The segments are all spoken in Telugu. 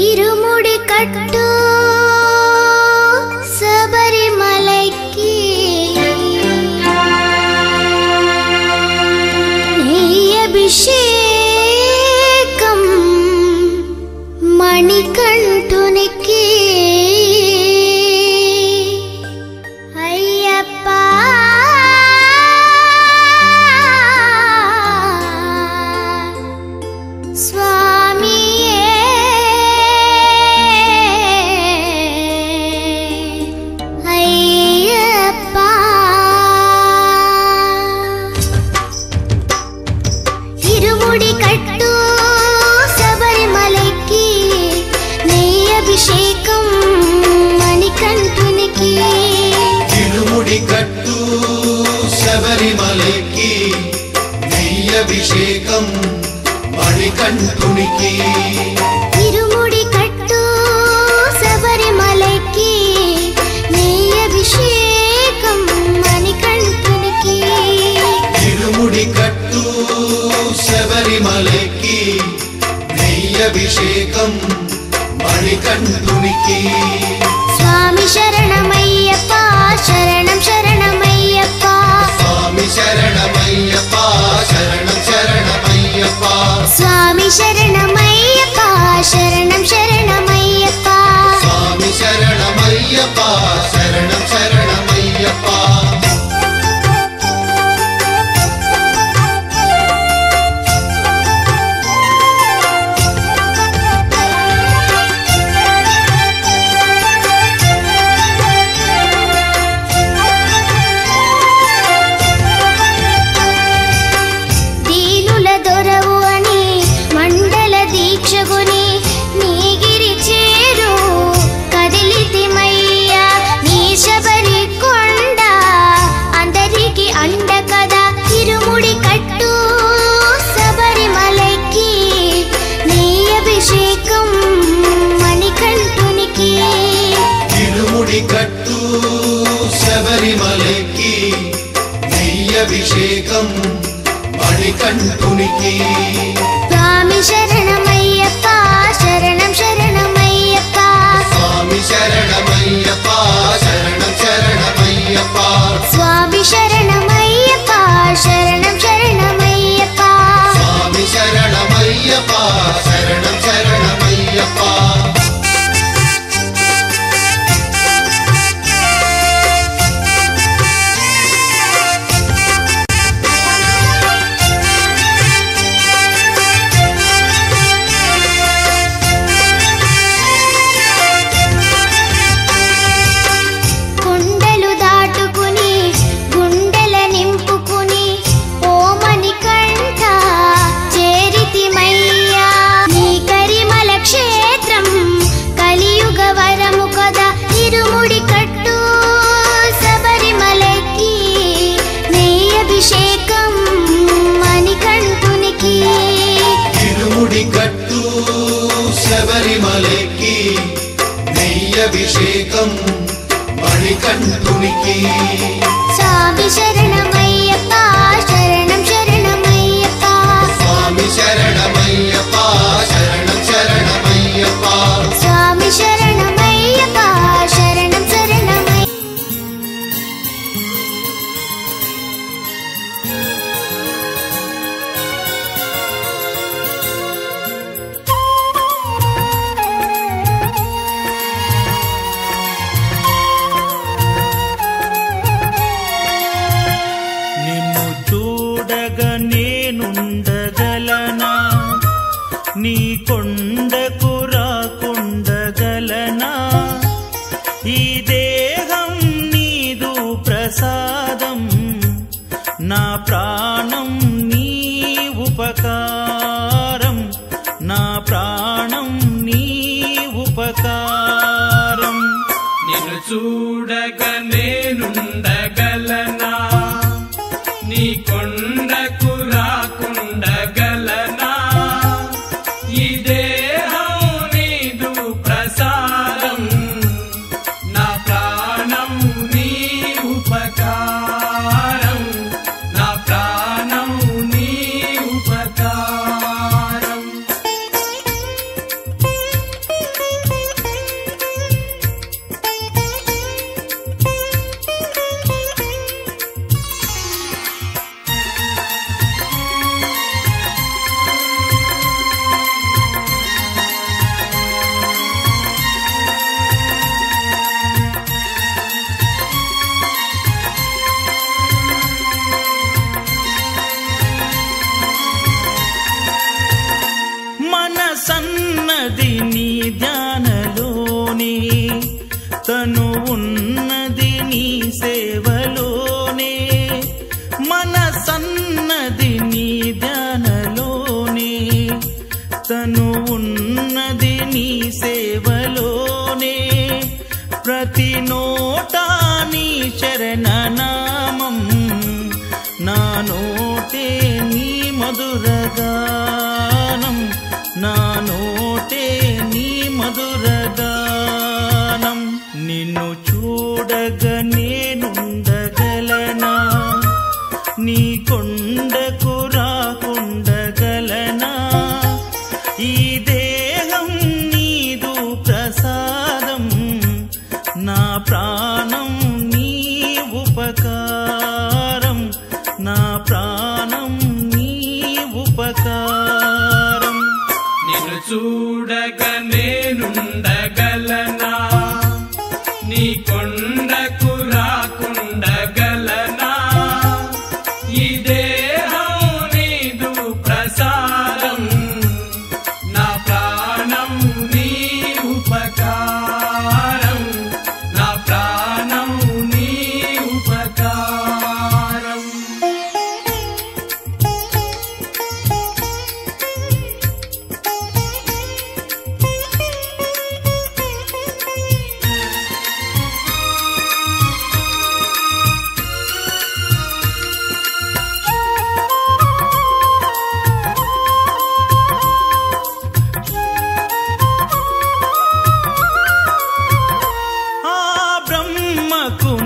ఇరుముడి కట్టు శబరిమలైకి అభిషేకం మణికంఠునికి అయ్యప్ప స్వామియే అయ్యప్ప ఇరుముడి కట్టు శబరిమలైకి నెయ్యి అభిషేకం మణికంఠునికి ఇరుముడి కట్టు శబరిమలైకి నెయ్యి అభిషేకం మణికంఠునికి ఇరుముడి కట్టు శబరిమలైకి నెయ్యి అభిషేకం మణికంఠునికి ఇరుముడి కట్టు శబరిమలైకి నెయ్యి అభిషేకం మణికంఠునికి స్వామి శరణమయ్యప్ప శరణం శరణమయ్యప్ప స్వామి శరణమయ్యప్ప శరణం శరణమయ్యప్ప స్వామి శరణమయ్యప్ప శరణం శరణమయ్యప్ప స్వామి శరణమయ్యప్ప శరణం శరణమయ్యప్ప దీనుల దొరవు అని మండల దీక్షగుని నీగిరి చేరు కదిలితిమయ్యా నీ శబరి కొండ అందరికి అండ కదా ఇరుముడి కట్టు శబరిమలైకి నెయ్యి అభిషేకం మణికంఠునికి ఇరుముడి కట్టు శబరిమలైకి నెయ్యి అభిషేకం మణికంఠునికి స్వామి శరణమయ్యప్ప శరణం శరణమయ్యప్ప స్వామి శరణమయ్యప్ప శరణం శరణమయ్యప్ప స్వామి శరణమయ్యప్ప శరణం శరణమయ్యప్ప స్వామి శరణమయ్యప్ప శరణం శరణమయ్యప్ప కొండలు దాటుకుని గుండెల నింపుకుని ఓ మణికంఠ చేరితిమయ్యా నీ కరిమల క్షేత్రం కలియుగ వరము కదా ఇరుముడి కట్టు శబరిమలైకి నెయ్యి అభిషేకం మణికంఠునికి ఇరుముడి కట్టు శబరిమలైకి నెయ్యి అభిషేకం మణికంఠునికి స్వామి శరణమయ్యప్ప శరణం శరణమయ్యప్ప స్వామి శరణమయ్యప్ప శరణం శరణమయ్యప్ప స్వామి శరణమయ్యప్ప శరణం శరణమయ్యప్ప నిన్ను చూడగా నేనుండగలనా నీ కొండకు రాకుండగలనా ఈ దేహం నీదు ప్రసాదం నా ప్రాణం నీ ఉపకారం నా ప్రాణం నీ ఉపకారం నిన్ను చూడగా నేనుండగలనా నీ కొండకు రాకుండగలనా ఈ దేహం నీ ఉన్నది నీ సేవలోనే, మనసన్నది నీ ధ్యానలోనే. తను ఉన్నది నీ సేవలోనే, ప్రతి నోటా నీ శరణనామం. నా నోటే నీ మధురగానం, నా నోటే నీ మధురగానం. నిన్ను చూడగా నేనుండగలనా, నీ కొండకు రాకుండగలనా. ఈ దేహం నీదు ప్రసాదం, నా ప్రాణం నీ ఉపకారం, నా ప్రాణం నీ ఉపకారం. నిన్ను చూడగా నేనుండగలనా, నీ కొండకు రాకుండగలనా. ఈ దేహం నీదు ప్రసాదం, నా ప్రాణం నీ ఉపకారం, నా ప్రాణం నీ ఉపకారం.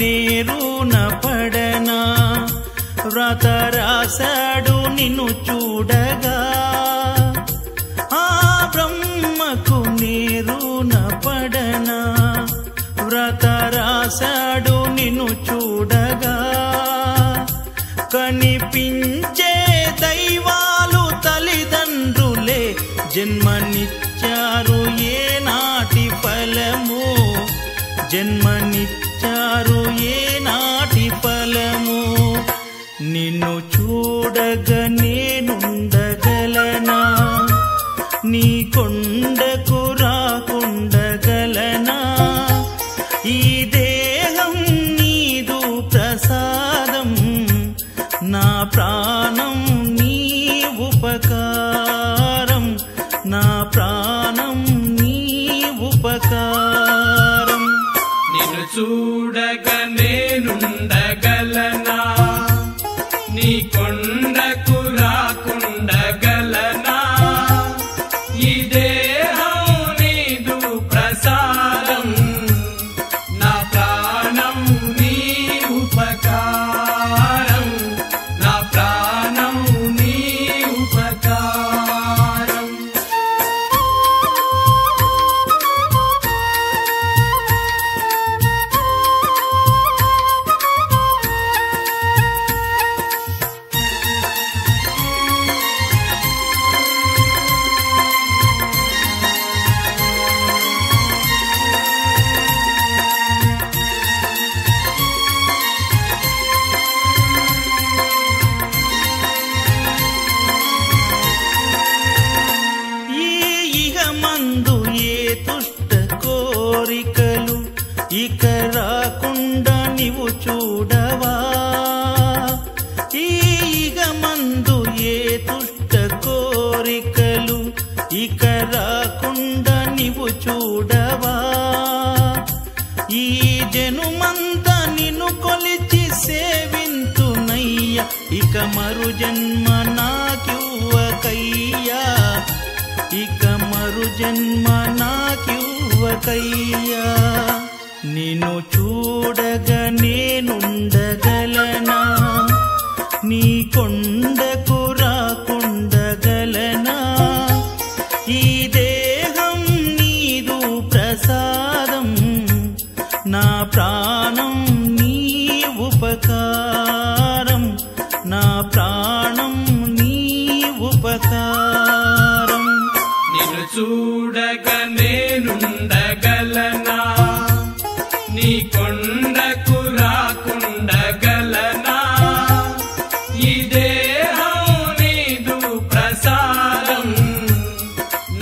నేరున పడనా, వ్రత రాశాడు నిన్ను చూడగా. ఆ బ్రహ్మకు నేరున పడనా, వ్రత రాశాడు నిన్ను చూడగా. కనిపించే దైవాలు తల్లిదండ్రులే, జన్మనిచ్చారు ఏ నాటి ఫలము, జన్మనిచ్చారు ఏ నాటి ఫలము. నిన్ను చూడగా నేనుండగలనా, నీ కొండకు రాకుండగలనా. ఈ దేహం నీదు ప్రసాదం, నా ప్రాణం నీ ఉపకారం, నా ప్రాణం నీ ఉపకారం. నిన్ను చూడగా నేనుండగలనా, నీ కొండకు రాకుండగలనా. ఈ దేహం నీదు ప్రసాదం, నా ప్రాణం నీ ఉపకారం, నా ప్రాణం నీ ఉపకారం. ఇహమందు ఏ తుష్ట కోరికలు ఇక రాకుండా నీవు చూడవా. ఇహమందు ఏ తుష్ట కోరికలు ఇక రాకుండా నీవు చూడవా. ఈ జనుమంతా నిన్ను కొలిచి సేవింతునయ్యా, ఇక మరు జన్మ నాకివ్వకయ్యా, ఇక మరు జన్మ నాకివ్వకయ్యా. నిన్ను చూడగా నేనుండగలనా, నీ కొండకు రాకుండగలనా. ఈ దేహం నీదు ప్రసాదం, నా ప్రాణం నీ ఉపకారం, నా ప్రాణం నీ ఉపకారం. నిన్ను చూడగా నేనుండగలనా, నీ కొండకు రాకుండగలనా. ఈ దేహం నీదు ప్రసాదం,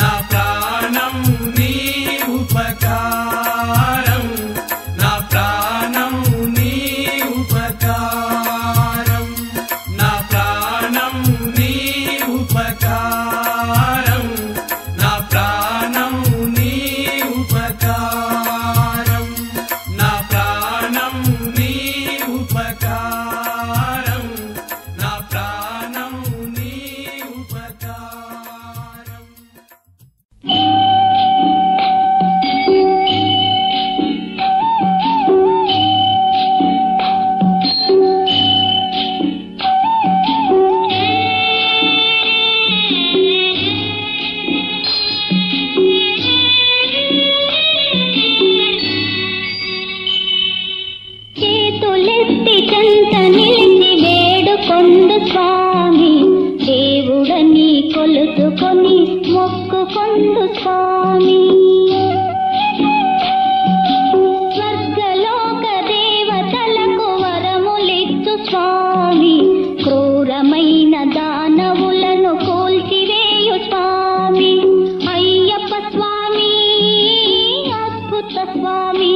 నా ప్రాణం నీ ఉపకారం, నా కొలుచుకొందు స్వామి దేవుడని కొలుచుకొని మొక్కుకొందు స్వామి స్వర్గలోక దేవతలకు వరములిచ్చు స్వామి క్రూరమైన దానవులను కూల్చివేయు స్వామి అయ్యప్ప స్వామి అద్భుత స్వామి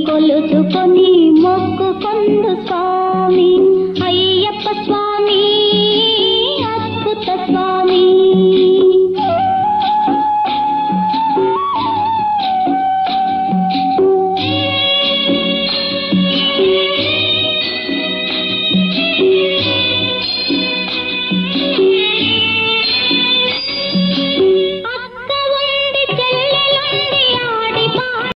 కొలుచుకొని మొక్కుకొందు స్వామి